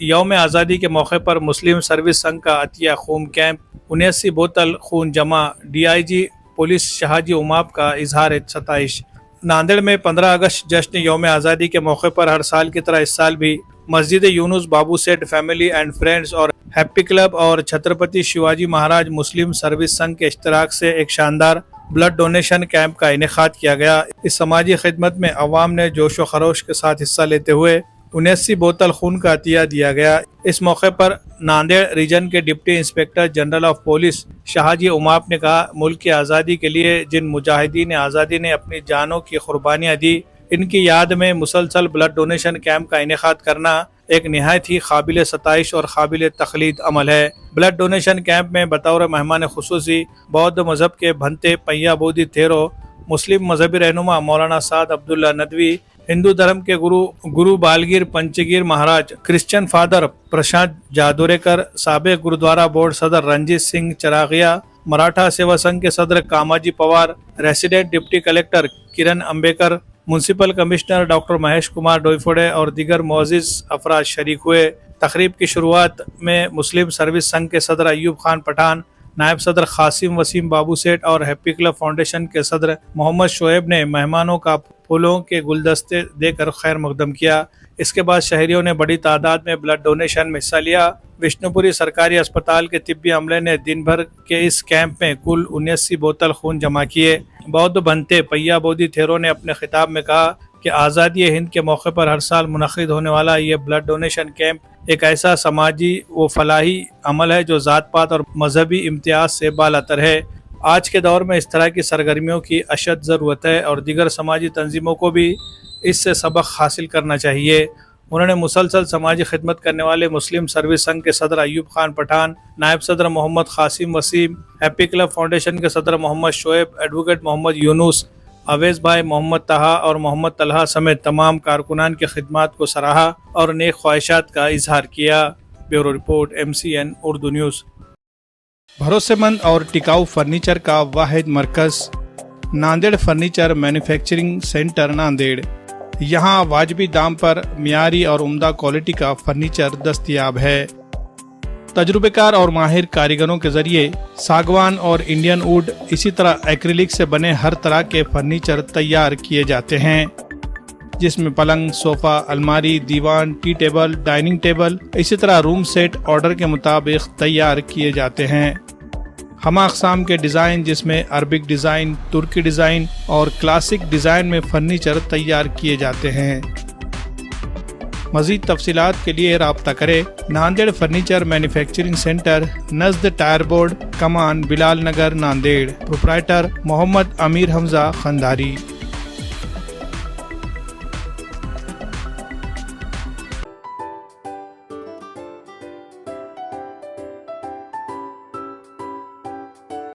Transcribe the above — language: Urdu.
یوم آزادی کے موقع پر مسلم سروس سنگھ کا عطیہ خون کیمپ، 79 بوتل خون جمع، D I G police Shahaji اماب کا اظہار ستائش۔ ناندیڑ میں 15 اگست جشن یوم آزادی کے موقع پر ہر سال کی طرح اس سال بھی مسجد یونس بابو سیٹ فیملی اینڈ فرینڈز اور ہیپی کلب اور چھترپتی شیواجی مہاراج مسلم سروس سنگھ کے اشتراک سے ایک شاندار بلڈ ڈونیشن کیمپ کا انعقاد کیا گیا۔ اس سماجی خدمت میں عوام نے جوش و خروش کے ساتھ حصہ لیتے ہوئے 79 بوتل خون کا عطیہ دیا گیا۔ اس موقع پر ناندیڑ ریجن کے deputy inspector general of police Shahaji Umap نے کہا، ملک کی آزادی کے لیے جن مجاہدین آزادی نے اپنی جانوں کی قربانیاں دی، ان کی یاد میں مسلسل بلڈ ڈونیشن کیمپ کا انعقاد کرنا ایک نہایت ہی قابل ستائش اور قابل تقلید عمل ہے۔ بلڈ ڈونیشن کیمپ میں بطور مہمان خصوصی بودھ مذہب کے بھنتے پیا بودھی تھیرو، مسلم مذہبی رہنما مولانا سعد عبداللہ ندوی، ہندو دھرم کے گرو بالگیر پنچگیر مہاراج، کرسچن فادر پرشانت جادوریکر، سابق گرودوارا بورڈ صدر رنجیت سنگھ چراغیا، مراٹھا سیوا سنگھ کے صدر Kamaji Pawar, resident deputy collector Kiran Ambekar, municipal commissioner doctor Mahesh Kumar Doifode اور دیگر معزز افراد شریک ہوئے۔ تقریب کی شروعات میں مسلم سروس سنگھ کے صدر ایوب خان پٹھان، نائب صدر قاسم وسیم بابو سیٹ اور ہیپی کلب فاؤنڈیشن کے صدر محمد شعیب نے مہمانوں کا پھولوں کے گلدستے دے کر خیر مقدم کیا۔ اس کے بعد شہریوں نے بڑی تعداد میں بلڈ ڈونیشن میں حصہ لیا۔ وشنو پوری سرکاری اسپتال کے طبی عملے نے دن بھر کے اس کیمپ میں کل 79 بوتل خون جمع کیے۔ بودھ بھنتے پیا بودھی تھیرو نے اپنے خطاب میں کہا کہ آزادی ہند کے موقع پر ہر سال منعقد ہونے والا یہ بلڈ ڈونیشن کیمپ ایک ایسا سماجی و فلاحی عمل ہے جو ذات پات اور مذہبی امتیاز سے بالاتر ہے۔ آج کے دور میں اس طرح کی سرگرمیوں کی اشد ضرورت ہے اور دیگر سماجی تنظیموں کو بھی اس سے سبق حاصل کرنا چاہیے۔ انہوں نے مسلسل سماجی خدمت کرنے والے مسلم سروس سنگھ کے صدر ایوب خان پٹھان، نائب صدر Mohammed Qasim Waseem, happy club foundation کے صدر محمد شعیب، ایڈوکیٹ محمد یونس، اویس بھائی، محمد طہا اور محمد طلحہ سمیت تمام کارکنان کی خدمات کو سراہا اور نیک خواہشات کا اظہار کیا۔ Bureau report MCN Urdu news. بھروسے مند اور ٹکاؤ فرنیچر کا واحد مرکز Nanded furniture manufacturing centre Nanded. یہاں واجبی دام پر معیاری اور عمدہ کوالٹی کا فرنیچر دستیاب ہے۔ تجربہ کار اور ماہر کاریگروں کے ذریعے ساگوان اور انڈین ووڈ اسی طرح ایکریلک سے بنے ہر طرح کے فرنیچر تیار کیے جاتے ہیں، جس میں پلنگ، صوفہ، الماری، دیوان، ٹی ٹیبل، ڈائننگ ٹیبل، اسی طرح روم سیٹ آرڈر کے مطابق تیار کیے جاتے ہیں۔ ہمہ اقسام کے ڈیزائن جس میں عربک ڈیزائن، ترکی ڈیزائن اور کلاسک ڈیزائن میں فرنیچر تیار کیے جاتے ہیں۔ مزید تفصیلات کے لیے رابطہ کریں۔ ناندیڑ فرنیچر مینوفیکچرنگ سینٹر، نزد tyre board, Kaman, Bilal Nagar, Nanded. Proprietor Mohammed Amir Hamza خنداری۔